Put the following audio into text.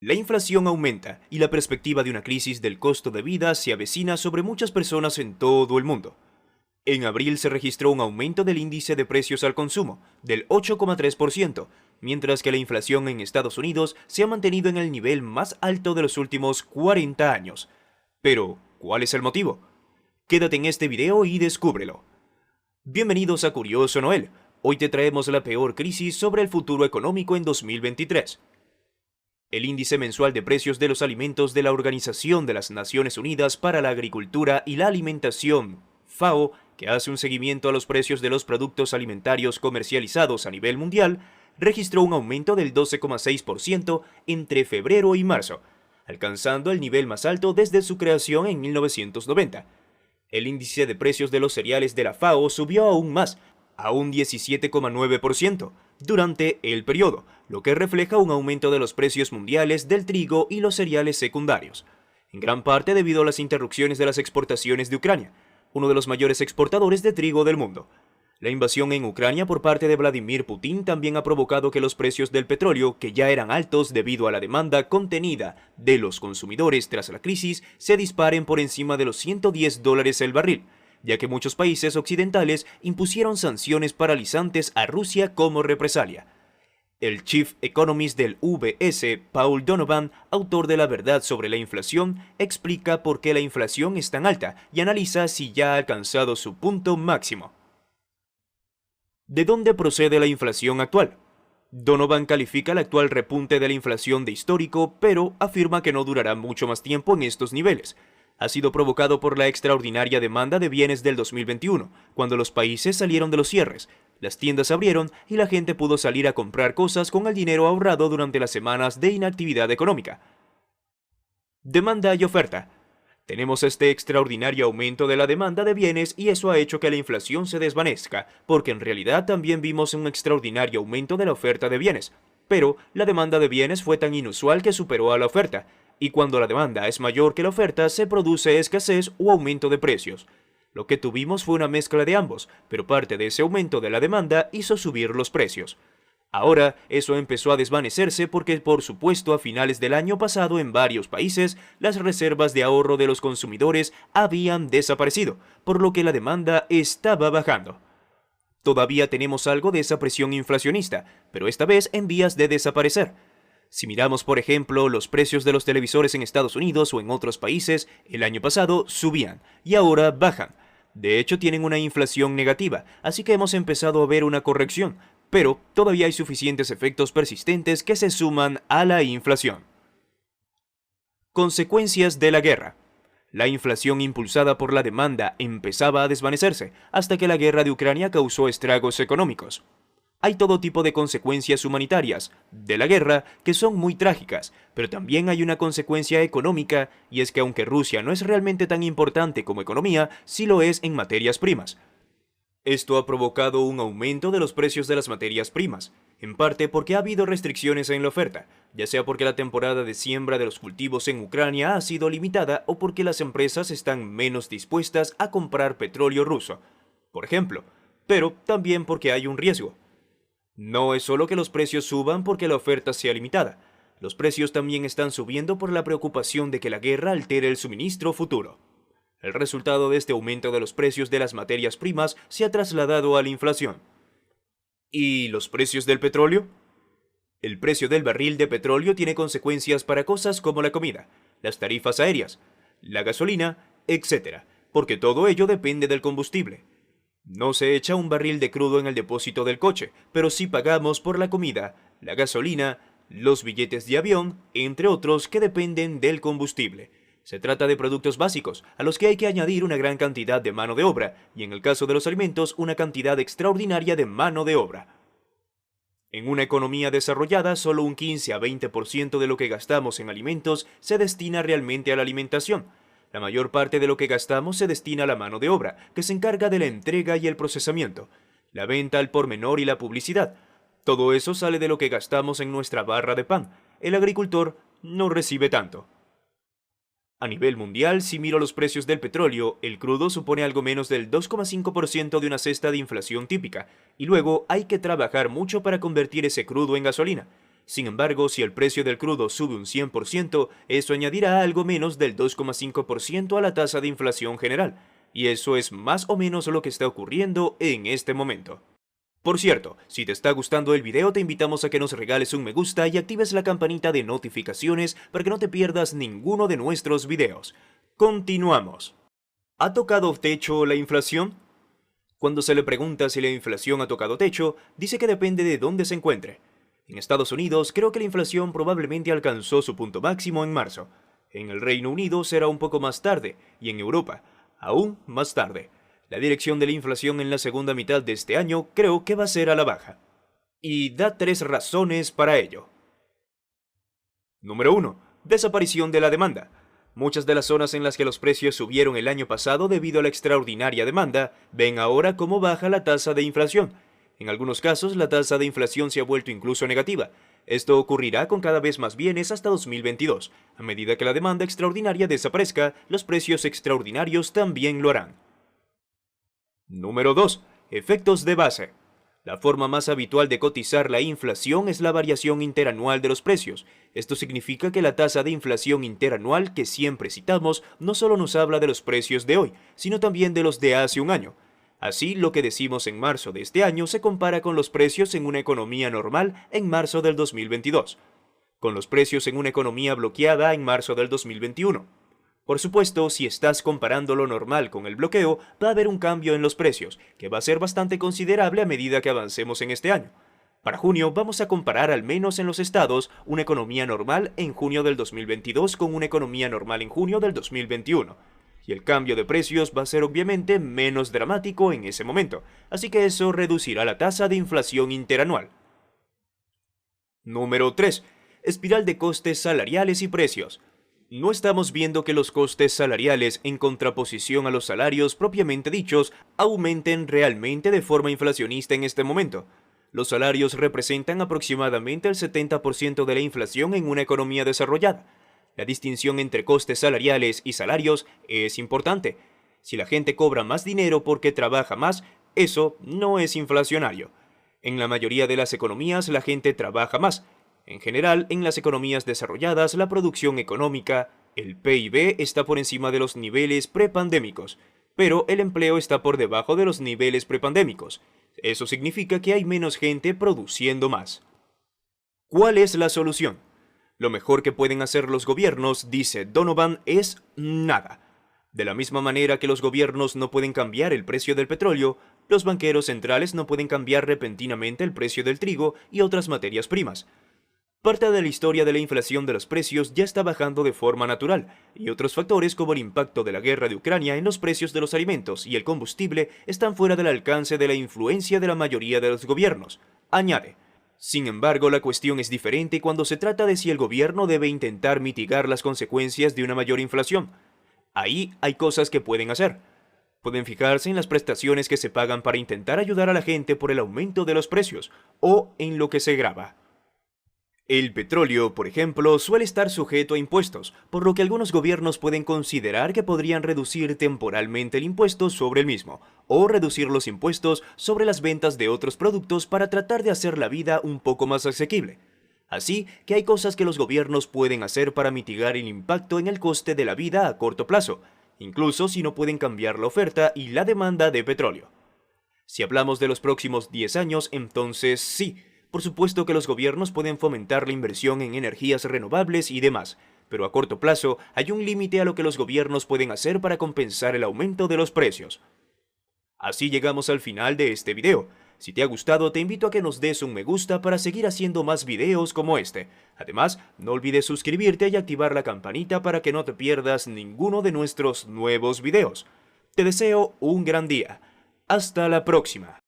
La inflación aumenta y la perspectiva de una crisis del costo de vida se avecina sobre muchas personas en todo el mundo. En abril se registró un aumento del índice de precios al consumo del 8,3%, mientras que la inflación en Estados Unidos se ha mantenido en el nivel más alto de los últimos 40 años. Pero, ¿cuál es el motivo? Quédate en este video y descúbrelo. Bienvenidos a Curioso Noel. Hoy te traemos la peor crisis sobre el futuro económico en 2023. El índice mensual de precios de los alimentos de la Organización de las Naciones Unidas para la Agricultura y la Alimentación, FAO, que hace un seguimiento a los precios de los productos alimentarios comercializados a nivel mundial, registró un aumento del 12,6% entre febrero y marzo, alcanzando el nivel más alto desde su creación en 1990. El índice de precios de los cereales de la FAO subió aún más, a un 17,9% durante el periodo, lo que refleja un aumento de los precios mundiales del trigo y los cereales secundarios, en gran parte debido a las interrupciones de las exportaciones de Ucrania, uno de los mayores exportadores de trigo del mundo. La invasión en Ucrania por parte de Vladimir Putin también ha provocado que los precios del petróleo, que ya eran altos debido a la demanda contenida de los consumidores tras la crisis, se disparen por encima de los $110 el barril, ya que muchos países occidentales impusieron sanciones paralizantes a Rusia como represalia. El Chief Economist del UBS, Paul Donovan, autor de La verdad sobre la inflación, explica por qué la inflación es tan alta y analiza si ya ha alcanzado su punto máximo. ¿De dónde procede la inflación actual? Donovan califica el actual repunte de la inflación de histórico, pero afirma que no durará mucho más tiempo en estos niveles. Ha sido provocado por la extraordinaria demanda de bienes del 2021, cuando los países salieron de los cierres, las tiendas abrieron y la gente pudo salir a comprar cosas con el dinero ahorrado durante las semanas de inactividad económica. Demanda y oferta. Tenemos este extraordinario aumento de la demanda de bienes y eso ha hecho que la inflación se desvanezca, porque en realidad también vimos un extraordinario aumento de la oferta de bienes, pero la demanda de bienes fue tan inusual que superó a la oferta, y cuando la demanda es mayor que la oferta se produce escasez o aumento de precios. Lo que tuvimos fue una mezcla de ambos, pero parte de ese aumento de la demanda hizo subir los precios. Ahora, eso empezó a desvanecerse porque, por supuesto, a finales del año pasado en varios países, las reservas de ahorro de los consumidores habían desaparecido, por lo que la demanda estaba bajando. Todavía tenemos algo de esa presión inflacionista, pero esta vez en vías de desaparecer. Si miramos, por ejemplo, los precios de los televisores en Estados Unidos o en otros países, el año pasado subían y ahora bajan. De hecho, tienen una inflación negativa, así que hemos empezado a ver una corrección, pero todavía hay suficientes efectos persistentes que se suman a la inflación. Consecuencias de la guerra. La inflación impulsada por la demanda empezaba a desvanecerse hasta que la guerra de Ucrania causó estragos económicos. Hay todo tipo de consecuencias humanitarias de la guerra que son muy trágicas, pero también hay una consecuencia económica y es que aunque Rusia no es realmente tan importante como economía, sí lo es en materias primas. Esto ha provocado un aumento de los precios de las materias primas, en parte porque ha habido restricciones en la oferta, ya sea porque la temporada de siembra de los cultivos en Ucrania ha sido limitada o porque las empresas están menos dispuestas a comprar petróleo ruso, por ejemplo, pero también porque hay un riesgo. No es solo que los precios suban porque la oferta sea limitada, los precios también están subiendo por la preocupación de que la guerra altere el suministro futuro. El resultado de este aumento de los precios de las materias primas se ha trasladado a la inflación. ¿Y los precios del petróleo? El precio del barril de petróleo tiene consecuencias para cosas como la comida, las tarifas aéreas, la gasolina, etc., porque todo ello depende del combustible. No se echa un barril de crudo en el depósito del coche, pero sí pagamos por la comida, la gasolina, los billetes de avión, entre otros que dependen del combustible. Se trata de productos básicos, a los que hay que añadir una gran cantidad de mano de obra, y en el caso de los alimentos, una cantidad extraordinaria de mano de obra. En una economía desarrollada, solo un 15 a 20% de lo que gastamos en alimentos se destina realmente a la alimentación. La mayor parte de lo que gastamos se destina a la mano de obra, que se encarga de la entrega y el procesamiento, la venta al por menor y la publicidad. Todo eso sale de lo que gastamos en nuestra barra de pan. El agricultor no recibe tanto. A nivel mundial, si miro los precios del petróleo, el crudo supone algo menos del 2,5% de una cesta de inflación típica, y luego hay que trabajar mucho para convertir ese crudo en gasolina. Sin embargo, si el precio del crudo sube un 100%, eso añadirá algo menos del 2,5% a la tasa de inflación general, y eso es más o menos lo que está ocurriendo en este momento. Por cierto, si te está gustando el video, te invitamos a que nos regales un me gusta y actives la campanita de notificaciones para que no te pierdas ninguno de nuestros videos. Continuamos. ¿Ha tocado techo la inflación? Cuando se le pregunta si la inflación ha tocado techo, dice que depende de dónde se encuentre. En Estados Unidos, creo que la inflación probablemente alcanzó su punto máximo en marzo. En el Reino Unido será un poco más tarde, y en Europa, aún más tarde. La dirección de la inflación en la segunda mitad de este año creo que va a ser a la baja. Y da 3 razones para ello. Número 1. Desaparición de la demanda. Muchas de las zonas en las que los precios subieron el año pasado debido a la extraordinaria demanda, ven ahora cómo baja la tasa de inflación. En algunos casos, la tasa de inflación se ha vuelto incluso negativa. Esto ocurrirá con cada vez más bienes hasta 2022. A medida que la demanda extraordinaria desaparezca, los precios extraordinarios también lo harán. Número 2. Efectos de base. La forma más habitual de cotizar la inflación es la variación interanual de los precios. Esto significa que la tasa de inflación interanual que siempre citamos no solo nos habla de los precios de hoy, sino también de los de hace un año. Así, lo que decimos en marzo de este año se compara con los precios en una economía normal en marzo del 2022, con los precios en una economía bloqueada en marzo del 2021. Por supuesto, si estás comparando lo normal con el bloqueo, va a haber un cambio en los precios, que va a ser bastante considerable a medida que avancemos en este año. Para junio vamos a comparar al menos en los estados una economía normal en junio del 2022 con una economía normal en junio del 2021. Y el cambio de precios va a ser obviamente menos dramático en ese momento, así que eso reducirá la tasa de inflación interanual. Número 3. Espiral de costes salariales y precios. No estamos viendo que los costes salariales, en contraposición a los salarios propiamente dichos, aumenten realmente de forma inflacionista en este momento. Los salarios representan aproximadamente el 70% de la inflación en una economía desarrollada. La distinción entre costes salariales y salarios es importante. Si la gente cobra más dinero porque trabaja más, eso no es inflacionario. En la mayoría de las economías la gente trabaja más. En general, en las economías desarrolladas, la producción económica, el PIB, está por encima de los niveles prepandémicos, pero el empleo está por debajo de los niveles prepandémicos. Eso significa que hay menos gente produciendo más. ¿Cuál es la solución? Lo mejor que pueden hacer los gobiernos, dice Donovan, es nada. De la misma manera que los gobiernos no pueden cambiar el precio del petróleo, los banqueros centrales no pueden cambiar repentinamente el precio del trigo y otras materias primas. Parte de la historia de la inflación de los precios ya está bajando de forma natural, y otros factores como el impacto de la guerra de Ucrania en los precios de los alimentos y el combustible están fuera del alcance de la influencia de la mayoría de los gobiernos, añade. Sin embargo, la cuestión es diferente cuando se trata de si el gobierno debe intentar mitigar las consecuencias de una mayor inflación. Ahí hay cosas que pueden hacer. Pueden fijarse en las prestaciones que se pagan para intentar ayudar a la gente por el aumento de los precios, o en lo que se grava. El petróleo, por ejemplo, suele estar sujeto a impuestos, por lo que algunos gobiernos pueden considerar que podrían reducir temporalmente el impuesto sobre el mismo, o reducir los impuestos sobre las ventas de otros productos para tratar de hacer la vida un poco más asequible. Así que hay cosas que los gobiernos pueden hacer para mitigar el impacto en el coste de la vida a corto plazo, incluso si no pueden cambiar la oferta y la demanda de petróleo. Si hablamos de los próximos 10 años, entonces sí. Por supuesto que los gobiernos pueden fomentar la inversión en energías renovables y demás, pero a corto plazo hay un límite a lo que los gobiernos pueden hacer para compensar el aumento de los precios. Así llegamos al final de este video. Si te ha gustado, te invito a que nos des un me gusta para seguir haciendo más videos como este. Además, no olvides suscribirte y activar la campanita para que no te pierdas ninguno de nuestros nuevos videos. Te deseo un gran día. Hasta la próxima.